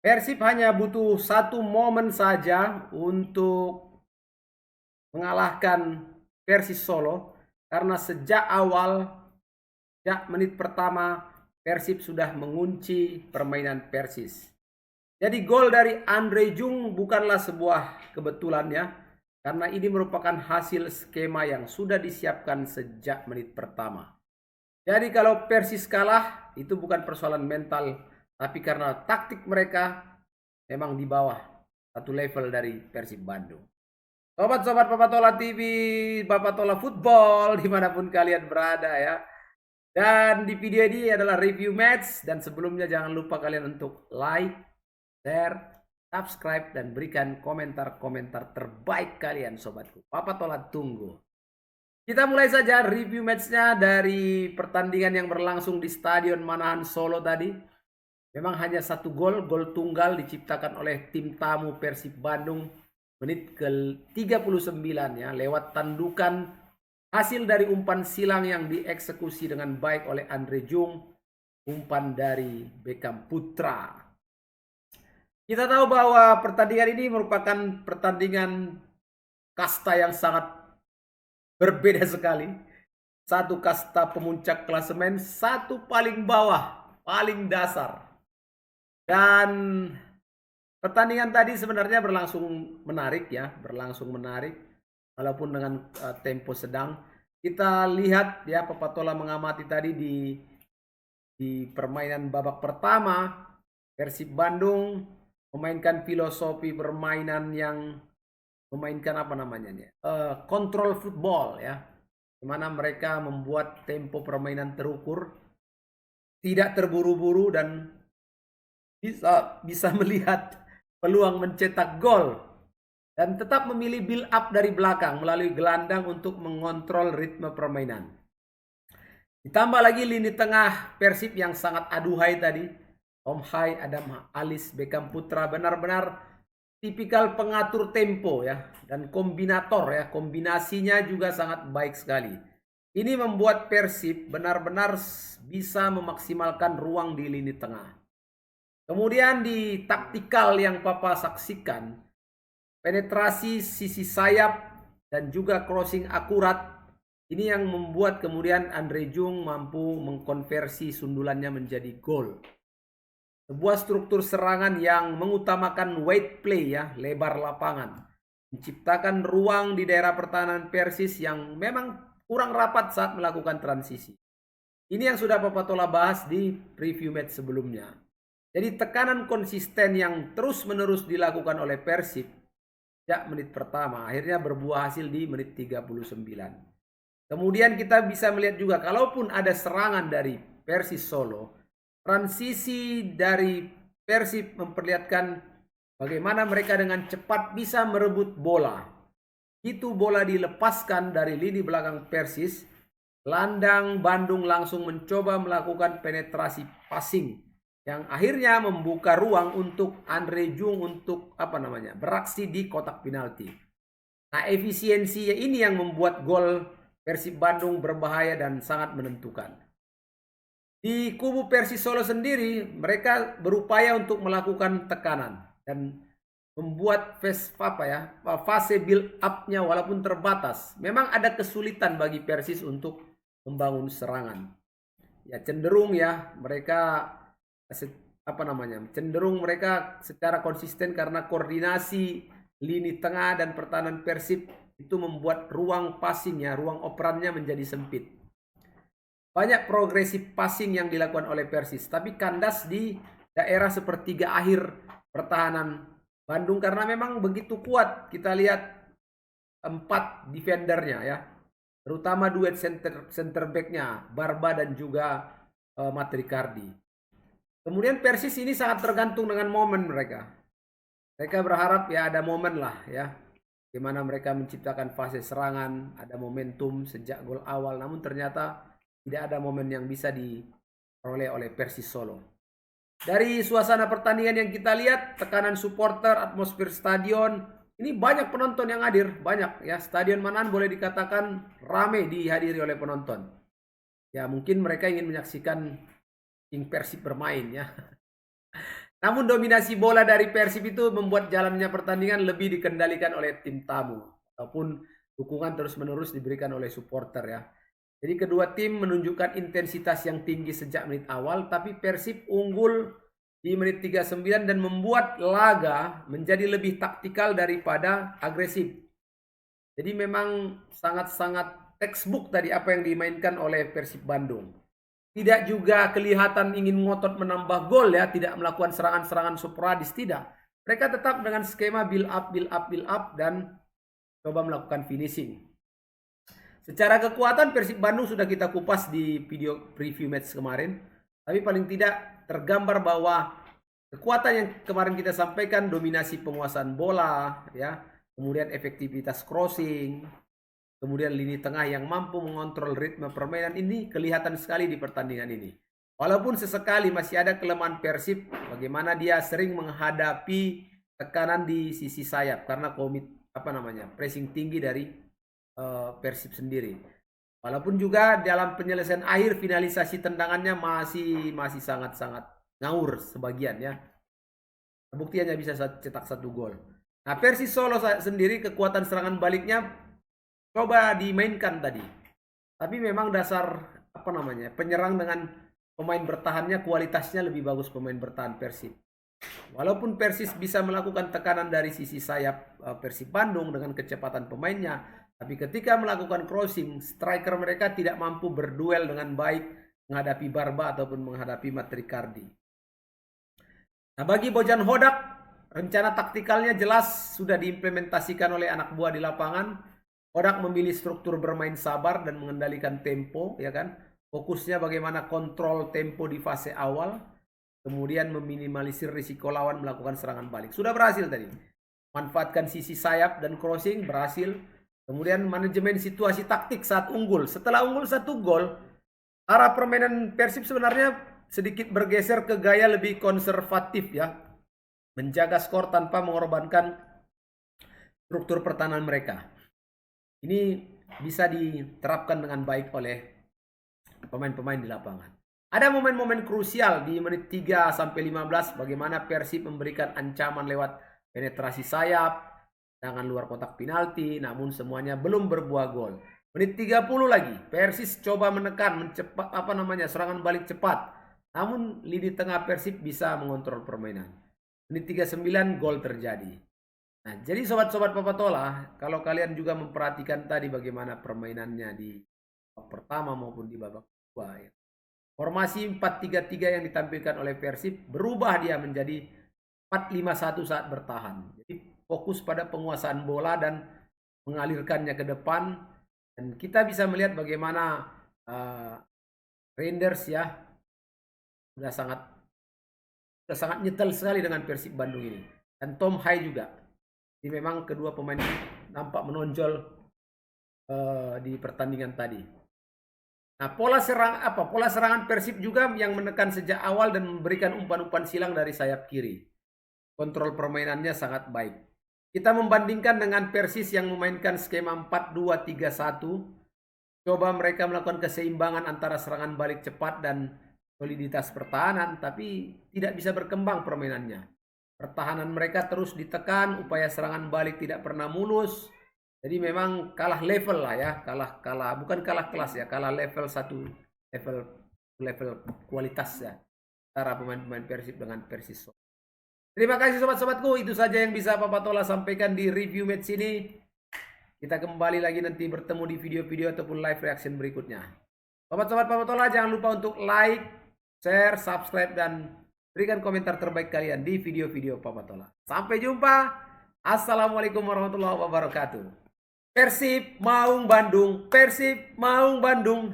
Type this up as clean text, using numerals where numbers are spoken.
Persib hanya butuh satu momen saja untuk mengalahkan Persis Solo karena sejak awal, sejak menit pertama Persib sudah mengunci permainan Persis. Jadi gol dari Andre Jung bukanlah sebuah kebetulan ya, karena ini merupakan hasil skema yang sudah disiapkan sejak menit pertama. Jadi kalau Persis kalah itu bukan persoalan mental, tapi karena taktik mereka memang di bawah satu level dari Persib Bandung. Sobat-sobat Papatola TV, Papatola Football, dimanapun kalian berada ya. Dan di video ini adalah review match. Dan sebelumnya jangan lupa kalian untuk like, share, subscribe, dan berikan komentar-komentar terbaik kalian sobatku. Papatola tunggu. Kita mulai saja review matchnya dari pertandingan yang berlangsung di Stadion Manahan Solo tadi. Memang hanya satu gol tunggal diciptakan oleh tim tamu Persib Bandung menit ke-39 ya, lewat tandukan hasil dari umpan silang yang dieksekusi dengan baik oleh Andre Jung, umpan dari Beckham Putra. Kita tahu bahwa pertandingan ini merupakan pertandingan kasta yang sangat berbeda sekali. Satu kasta pemuncak klasemen, satu paling bawah, paling dasar. Dan pertandingan tadi sebenarnya berlangsung menarik ya, berlangsung menarik walaupun dengan tempo sedang. Kita lihat ya, Papatola mengamati tadi di permainan babak pertama, Persib Bandung memainkan filosofi permainan yang memainkan apa namanya nih? Kontrol football ya. Di mana mereka membuat tempo permainan terukur, tidak terburu-buru dan bisa melihat peluang mencetak gol dan tetap memilih build up dari belakang melalui gelandang untuk mengontrol ritme permainan. Ditambah lagi lini tengah Persib yang sangat aduhai tadi. Tom Hai, Adam Alis, Beckham Putra benar-benar tipikal pengatur tempo ya, dan kombinator ya, kombinasinya juga sangat baik sekali. Ini membuat Persib benar-benar bisa memaksimalkan ruang di lini tengah. Kemudian di taktikal yang Papa saksikan, penetrasi sisi sayap dan juga crossing akurat, ini yang membuat kemudian Andre Jung mampu mengkonversi sundulannya menjadi gol. Sebuah struktur serangan yang mengutamakan wide play ya, lebar lapangan. Menciptakan ruang di daerah pertahanan Persis yang memang kurang rapat saat melakukan transisi. Ini yang sudah Papa Tola bahas di preview match sebelumnya. Jadi tekanan konsisten yang terus-menerus dilakukan oleh Persib sejak menit pertama akhirnya berbuah hasil di menit 39. Kemudian kita bisa melihat juga kalaupun ada serangan dari Persis Solo, transisi dari Persib memperlihatkan bagaimana mereka dengan cepat bisa merebut bola. Itu bola dilepaskan dari lini belakang Persis, gelandang Bandung langsung mencoba melakukan penetrasi passing yang akhirnya membuka ruang untuk Andre Jung untuk beraksi di kotak penalti. Nah, efisiensinya ini yang membuat gol Persib Bandung berbahaya dan sangat menentukan. Di kubu Persis Solo sendiri, mereka berupaya untuk melakukan tekanan dan membuat fase build up-nya walaupun terbatas. Memang ada kesulitan bagi Persis untuk membangun serangan. Ya cenderung ya mereka cenderung mereka secara konsisten karena koordinasi lini tengah dan pertahanan Persib itu membuat ruang passingnya, ruang operannya menjadi sempit. Banyak progresif passing yang dilakukan oleh Persis, tapi kandas di daerah sepertiga akhir pertahanan Bandung karena memang begitu kuat. Kita lihat 4 defendernya ya, terutama duet center backnya Barba dan juga Matricardi. Kemudian Persis ini sangat tergantung dengan momen mereka. Mereka berharap ya ada momen lah ya, di mana mereka menciptakan fase serangan, ada momentum sejak gol awal. Namun ternyata tidak ada momen yang bisa diperoleh oleh Persis Solo. Dari suasana pertandingan yang kita lihat, tekanan supporter, atmosfer stadion, ini banyak penonton yang hadir, banyak ya. Stadion Manahan boleh dikatakan ramai dihadiri oleh penonton. Ya mungkin mereka ingin menyaksikan King Persib bermain ya. Namun dominasi bola dari Persib itu membuat jalannya pertandingan lebih dikendalikan oleh tim tamu. Ataupun dukungan terus-menerus diberikan oleh supporter ya. Jadi kedua tim menunjukkan intensitas yang tinggi sejak menit awal, tapi Persib unggul di menit 39 dan membuat laga menjadi lebih taktikal daripada agresif. Jadi memang sangat-sangat textbook tadi apa yang dimainkan oleh Persib Bandung. Tidak juga kelihatan ingin ngotot menambah gol ya, tidak melakukan serangan-serangan sporadis, tidak. Mereka tetap dengan skema build up dan coba melakukan finishing. Secara kekuatan Persib Bandung sudah kita kupas di video preview match kemarin. Tapi paling tidak tergambar bahwa kekuatan yang kemarin kita sampaikan, dominasi penguasaan bola, ya, kemudian efektivitas crossing, kemudian lini tengah yang mampu mengontrol ritme permainan ini kelihatan sekali di pertandingan ini. Walaupun sesekali masih ada kelemahan Persib, bagaimana dia sering menghadapi tekanan di sisi sayap karena pressing tinggi dari Persib sendiri. Walaupun juga dalam penyelesaian akhir finalisasi tendangannya masih sangat-sangat ngawur sebagian ya. Terbukti hanya bisa cetak 1 gol. Nah, Persis Solo sendiri kekuatan serangan baliknya coba dimainkan tadi. Tapi memang dasar penyerang dengan pemain bertahannya kualitasnya lebih bagus pemain bertahan Persib. Walaupun Persis bisa melakukan tekanan dari sisi sayap Persib Bandung dengan kecepatan pemainnya, tapi ketika melakukan crossing, striker mereka tidak mampu berduel dengan baik menghadapi Barba ataupun menghadapi Matrikardi. Nah, bagi Bojan Hodak, rencana taktikalnya jelas sudah diimplementasikan oleh anak buah di lapangan. Hodak memilih struktur bermain sabar dan mengendalikan tempo, ya kan? Fokusnya bagaimana kontrol tempo di fase awal, kemudian meminimalisir risiko lawan melakukan serangan balik. Sudah berhasil tadi. Manfaatkan sisi sayap dan crossing, berhasil. Kemudian manajemen situasi taktik saat unggul. Setelah unggul 1 gol, arah permainan Persib sebenarnya sedikit bergeser ke gaya lebih konservatif ya. Menjaga skor tanpa mengorbankan struktur pertahanan mereka. Ini bisa diterapkan dengan baik oleh pemain-pemain di lapangan. Ada momen-momen krusial di menit 3 sampai 15 bagaimana Persib memberikan ancaman lewat penetrasi sayap, dengan luar kotak penalti, namun semuanya belum berbuah gol. Menit 30 lagi, Persib coba menekan serangan balik cepat. Namun lini tengah Persib bisa mengontrol permainan. Menit 39 gol terjadi. Nah, jadi sobat-sobat Papatola, kalau kalian juga memperhatikan tadi bagaimana permainannya di babak pertama maupun di babak kedua ya. Formasi 4-3-3 yang ditampilkan oleh Persib berubah dia menjadi 4-5-1 saat bertahan. Jadi fokus pada penguasaan bola dan mengalirkannya ke depan. Dan kita bisa melihat bagaimana Rangers ya sudah sangat nyetel sekali dengan Persib Bandung ini. Dan Tom Hai juga. Jadi memang kedua pemain nampak menonjol di pertandingan tadi. Nah, pola serangan Persib juga yang menekan sejak awal dan memberikan umpan-umpan silang dari sayap kiri. Kontrol permainannya sangat baik. Kita membandingkan dengan Persis yang memainkan skema 4-2-3-1. Coba mereka melakukan keseimbangan antara serangan balik cepat dan soliditas pertahanan, tapi tidak bisa berkembang permainannya. Pertahanan mereka terus ditekan, upaya serangan balik tidak pernah mulus. Jadi memang kalah level lah ya, bukan kalah kelas ya, kalah level level kualitas ya antara pemain-pemain Persib dengan Persis. Terima kasih sobat-sobatku, itu saja yang bisa Papa Tola sampaikan di review match ini. Kita kembali lagi nanti bertemu di video-video ataupun live reaction berikutnya. Sobat-sobat Papa Tola, jangan lupa untuk like, share, subscribe, dan berikan komentar terbaik kalian di video-video Papa Tola. Sampai jumpa. Assalamualaikum warahmatullahi wabarakatuh. Persib Maung Bandung, Persib Maung Bandung.